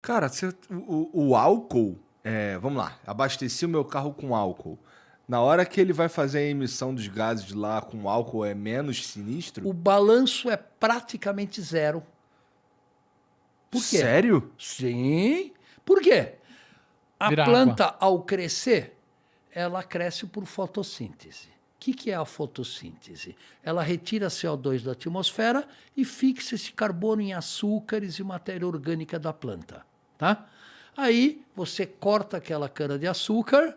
Cara, o álcool, vamos lá, abasteci o meu carro com álcool. Na hora que ele vai fazer a emissão dos gases de lá com álcool, é menos sinistro? O balanço é praticamente zero. Por quê? Sério? Sim. Por quê? A Vira planta, ao crescer, ela cresce por fotossíntese. O que é a fotossíntese? Ela retira CO2 da atmosfera e fixa esse carbono em açúcares e matéria orgânica da planta. Tá? Aí você corta aquela cana-de-açúcar,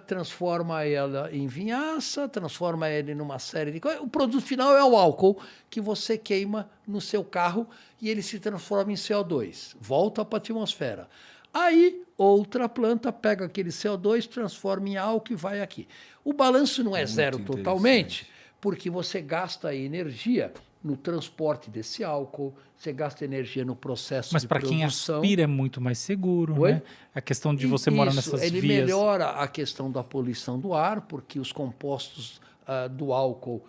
transforma ela em vinhaça, transforma ela em uma série de coisas. O produto final é o álcool que você queima no seu carro e ele se transforma em CO2. Volta para a atmosfera. Aí, outra planta pega aquele CO2, transforma em álcool e vai aqui. O balanço não é zero totalmente, porque você gasta energia no transporte desse álcool, você gasta energia no processo Mas de para quem produção. aspira é muito mais seguro, Oi? né? A questão de você morar nessas ele vias. melhora a questão da poluição do ar, porque os compostos do álcool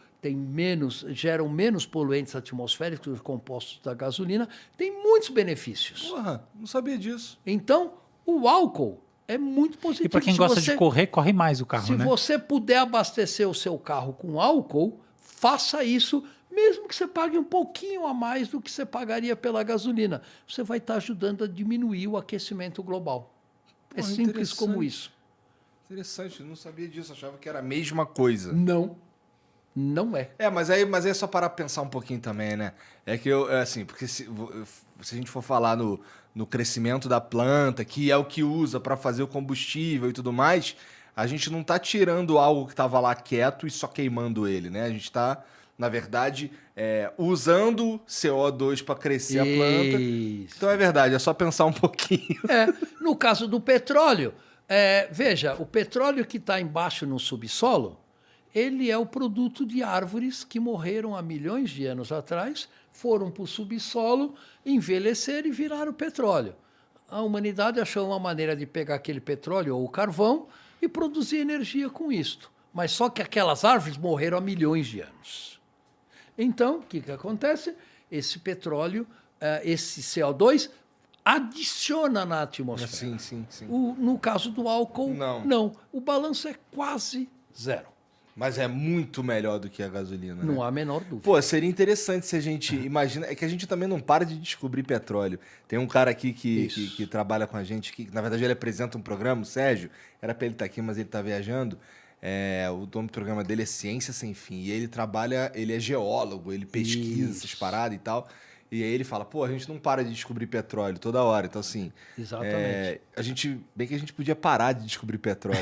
geram menos poluentes atmosféricos que os compostos da gasolina. Tem muitos benefícios. Porra, não sabia disso. Então, o álcool é muito positivo. E para quem gosta de correr, corre mais o carro, Se né? você puder abastecer o seu carro com álcool, faça isso, mesmo que você pague um pouquinho a mais do que você pagaria pela gasolina. Você vai estar ajudando a diminuir o aquecimento global. É Porra, simples como interessante. isso. Interessante, eu não sabia disso, achava que era a mesma coisa. Não é. Mas aí é só parar pra pensar um pouquinho também, né? É que assim, porque se a gente for falar no crescimento da planta, que é o que usa para fazer o combustível e tudo mais, a gente não tá tirando algo que tava lá quieto e só queimando ele, né? A gente tá, na verdade, usando CO2 para crescer a planta. Isso. Então é verdade, é só pensar um pouquinho. No caso do petróleo, veja, o petróleo que está embaixo no subsolo, ele é o produto de árvores que morreram há milhões de anos atrás, foram para o subsolo, envelheceram e viraram petróleo. A humanidade achou uma maneira de pegar aquele petróleo ou o carvão e produzir energia com isto. Mas só que aquelas árvores morreram há milhões de anos. Então, o que acontece? Esse petróleo, esse CO2, adiciona na atmosfera. Sim. No caso do álcool, não. O balanço é quase zero. Mas é muito melhor do que a gasolina, né? Não há a menor dúvida. Pô, seria interessante se a gente imagina... É que a gente também não para de descobrir petróleo. Tem um cara aqui que trabalha com a gente, que na verdade ele apresenta um programa, o Sérgio. Era pra ele estar aqui, mas ele tá viajando. O nome do programa dele é Ciência Sem Fim. E ele é geólogo, ele pesquisa essas paradas e tal. E aí ele fala, pô, a gente não para de descobrir petróleo toda hora. Então, assim... Exatamente. Bem que a gente podia parar de descobrir petróleo.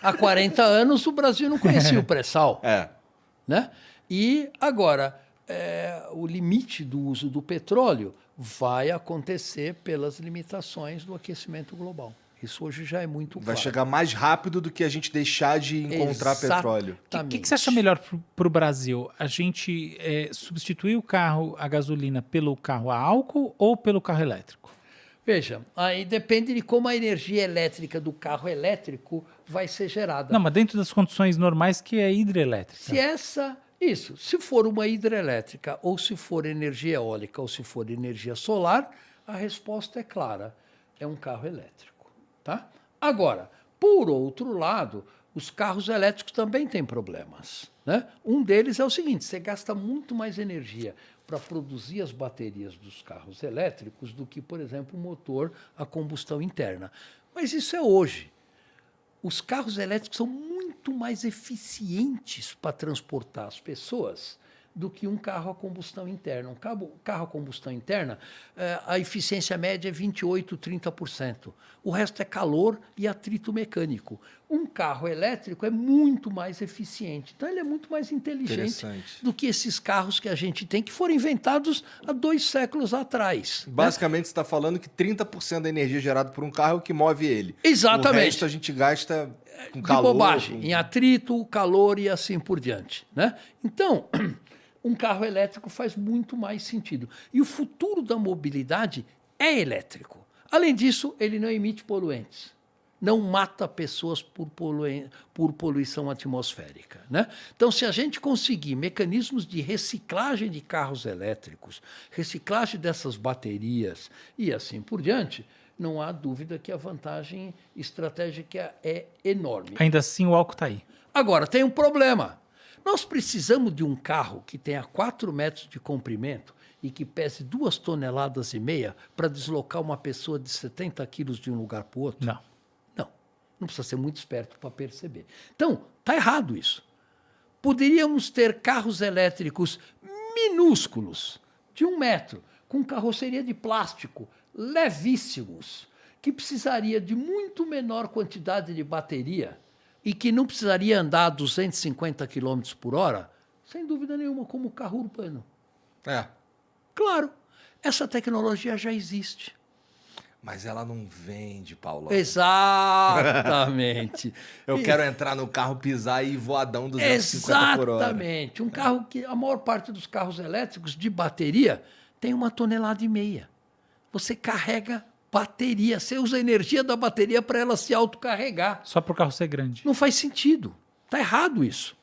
Há 40 anos o Brasil não conhecia o pré-sal. Né? E agora, o limite do uso do petróleo vai acontecer pelas limitações do aquecimento global. Isso hoje já é muito claro. Vai chegar mais rápido do que a gente deixar de encontrar petróleo. O que você acha melhor para o Brasil? A gente substituir o carro a gasolina pelo carro a álcool ou pelo carro elétrico? Veja, aí depende de como a energia elétrica do carro elétrico vai ser gerada. Não, mas dentro das condições normais que é hidrelétrica. Se for uma hidrelétrica, ou se for energia eólica, ou se for energia solar, a resposta é clara, é um carro elétrico. Tá? Agora, por outro lado, os carros elétricos também têm problemas. Né? Um deles é o seguinte, você gasta muito mais energia para produzir as baterias dos carros elétricos do que, por exemplo, o motor a combustão interna. Mas isso é hoje. Os carros elétricos são muito mais eficientes para transportar as pessoas do que um carro a combustão interna. Um carro a combustão interna, a eficiência média é 28%, 30%. O resto é calor e atrito mecânico. Um carro elétrico é muito mais eficiente. Então, ele é muito mais inteligente do que esses carros que a gente tem, que foram inventados há 2 séculos atrás. Basicamente, você está falando que 30% da energia gerada por um carro é o que move ele. Exatamente. O resto a gente gasta com calor. De bobagem, em atrito, calor e assim por diante. Né? Então... um carro elétrico faz muito mais sentido. E o futuro da mobilidade é elétrico. Além disso, ele não emite poluentes. não mata pessoas por poluição atmosférica, né? Então, se a gente conseguir mecanismos de reciclagem de carros elétricos, reciclagem dessas baterias e assim por diante, não há dúvida que a vantagem estratégica é enorme. Ainda assim, o álcool está aí. Agora, tem um problema. Nós precisamos de um carro que tenha 4 metros de comprimento e que pese 2,5 toneladas para deslocar uma pessoa de 70 quilos de um lugar para o outro? Não. Não precisa ser muito esperto para perceber. Então, está errado isso. Poderíamos ter carros elétricos minúsculos, de 1 metro, com carroceria de plástico, levíssimos, que precisaria de muito menor quantidade de bateria e que não precisaria andar a 250 km por hora, sem dúvida nenhuma, como carro urbano. Claro, essa tecnologia já existe. Mas ela não vende, Paulo. Exatamente. Eu quero entrar no carro, pisar e ir voadão 250 por hora. Exatamente. Um carro que a maior parte dos carros elétricos de bateria tem 1,5 toneladas. Você carrega bateria, você usa a energia da bateria para ela se autocarregar. Só para o carro ser grande. Não faz sentido. Está errado isso.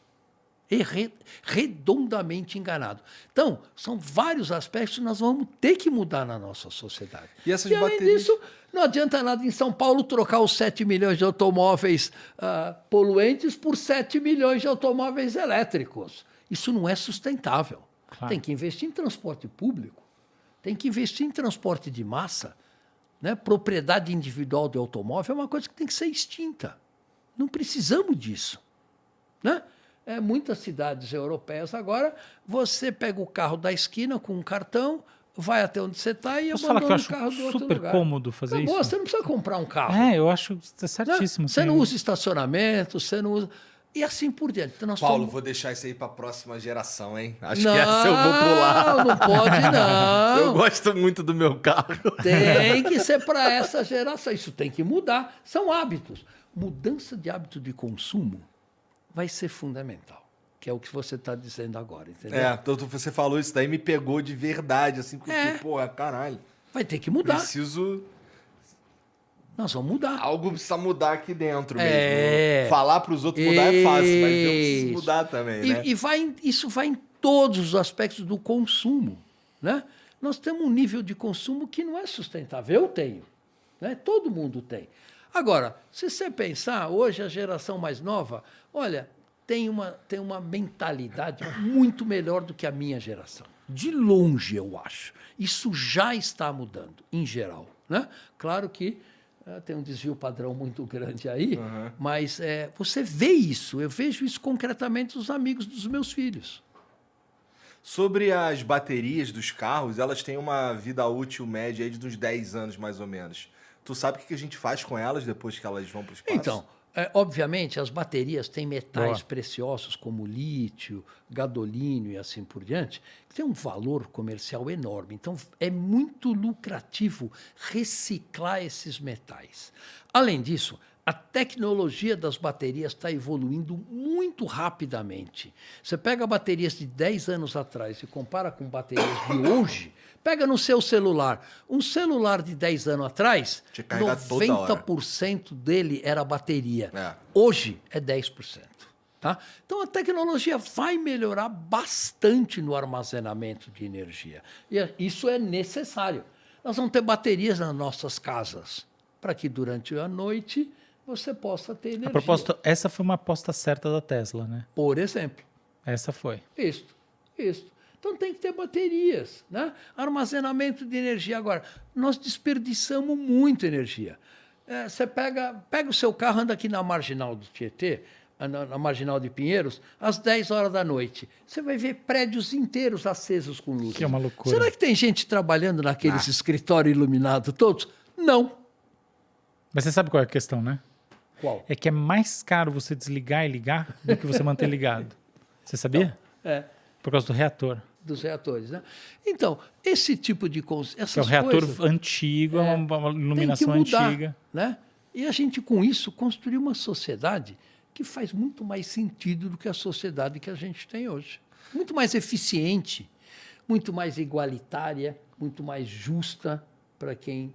Redondamente enganado. Então, são vários aspectos que nós vamos ter que mudar na nossa sociedade. E essas além baterias... disso, não adianta nada em São Paulo trocar os 7 milhões de automóveis poluentes por 7 milhões de automóveis elétricos. Isso não é sustentável. Claro. Tem que investir em transporte público, tem que investir em transporte de massa. Né? Propriedade individual de automóvel é uma coisa que tem que ser extinta. Não precisamos disso. Né? Muitas cidades europeias agora, você pega o carro da esquina com um cartão, vai até onde você está e abandona o carro do outro lugar. Super cômodo fazer isso. Você não precisa comprar um carro. Eu acho que está certíssimo. Você não usa estacionamento, você não usa... E assim por diante. Então, Paulo, vou deixar isso aí para a próxima geração, hein? Acho que essa eu vou pular. Não pode, não. Eu gosto muito do meu carro. Tem que ser para essa geração. Isso tem que mudar. São hábitos. Mudança de hábito de consumo vai ser fundamental, que é o que você está dizendo agora, entendeu? Você falou isso daí, me pegou de verdade, assim, porque, porra, caralho. Vai ter que mudar. Nós vamos mudar. Algo precisa mudar aqui dentro mesmo. Falar para os outros mudar é fácil, mas eu preciso mudar também, né? Isso vai em todos os aspectos do consumo, né? Nós temos um nível de consumo que não é sustentável. Eu tenho, né? Todo mundo tem. Agora, se você pensar, hoje a geração mais nova, olha, tem uma mentalidade muito melhor do que a minha geração. De longe, eu acho. Isso já está mudando, em geral, né? Claro que tem um desvio padrão muito grande aí, mas você vê isso, eu vejo isso concretamente nos amigos dos meus filhos. Sobre as baterias dos carros, elas têm uma vida útil média aí de uns 10 anos, mais ou menos. Tu sabe o que a gente faz com elas depois que elas vão para o espaço? Então, obviamente, as baterias têm metais preciosos como lítio, gadolínio e assim por diante, que tem um valor comercial enorme. Então, é muito lucrativo reciclar esses metais. Além disso, a tecnologia das baterias está evoluindo muito rapidamente. Você pega baterias de 10 anos atrás e compara com baterias de hoje, pega no seu celular. Um celular de 10 anos atrás, 90% dele era bateria. Hoje é 10%. Tá? Então, a tecnologia vai melhorar bastante no armazenamento de energia. E isso é necessário. Nós vamos ter baterias nas nossas casas, para que durante a noite você possa ter energia. A propósito, essa foi uma aposta certa da Tesla, né? Por exemplo. Essa foi. Isso. Então tem que ter baterias, né? Armazenamento de energia. Agora, nós desperdiçamos muito energia. Você pega o seu carro, anda aqui na Marginal do Tietê, na Marginal de Pinheiros, às 10 horas da noite. Você vai ver prédios inteiros acesos com luz. Que é uma loucura. Será que tem gente trabalhando naqueles escritórios iluminados todos? Não. Mas você sabe qual é a questão, né? Qual? É que é mais caro você desligar e ligar do que você manter ligado. Você sabia? Então, por causa do reator. Dos reatores, né? Então, esse tipo de essas é um reator coisas, antigo, uma iluminação tem que mudar, antiga. Né? E a gente, com isso, construiu uma sociedade que faz muito mais sentido do que a sociedade que a gente tem hoje. Muito mais eficiente, muito mais igualitária, muito mais justa para quem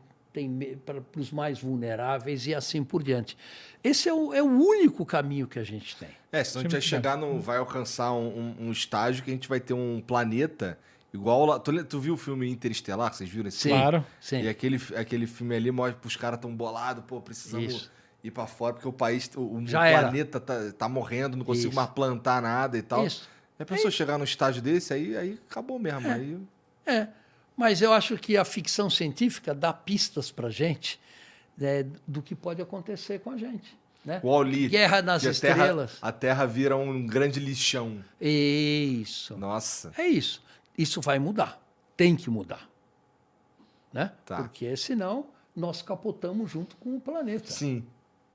para os mais vulneráveis e assim por diante. Esse é o único caminho que a gente tem. Senão a gente vai chegar vai alcançar um estágio que a gente vai ter um planeta igual lá. Tu viu o filme Interestelar, que vocês viram esse Sim, filme? Claro. sim. E aquele filme ali mostra que os caras tão bolados, pô, precisamos Isso. ir pra fora, porque o país, o Já era. planeta tá morrendo, não consigo Isso. mais plantar nada e tal. Isso. E a pessoa chegar num estágio desse, aí acabou mesmo. Aí... Mas eu acho que a ficção científica dá pistas para a gente, né, do que pode acontecer com a gente. Né? O Wall-E, Guerra nas que Estrelas. A Terra vira um grande lixão. Isso. Nossa. É isso. Isso vai mudar. Tem que mudar. Né? Tá. Porque senão nós capotamos junto com o planeta. Sim.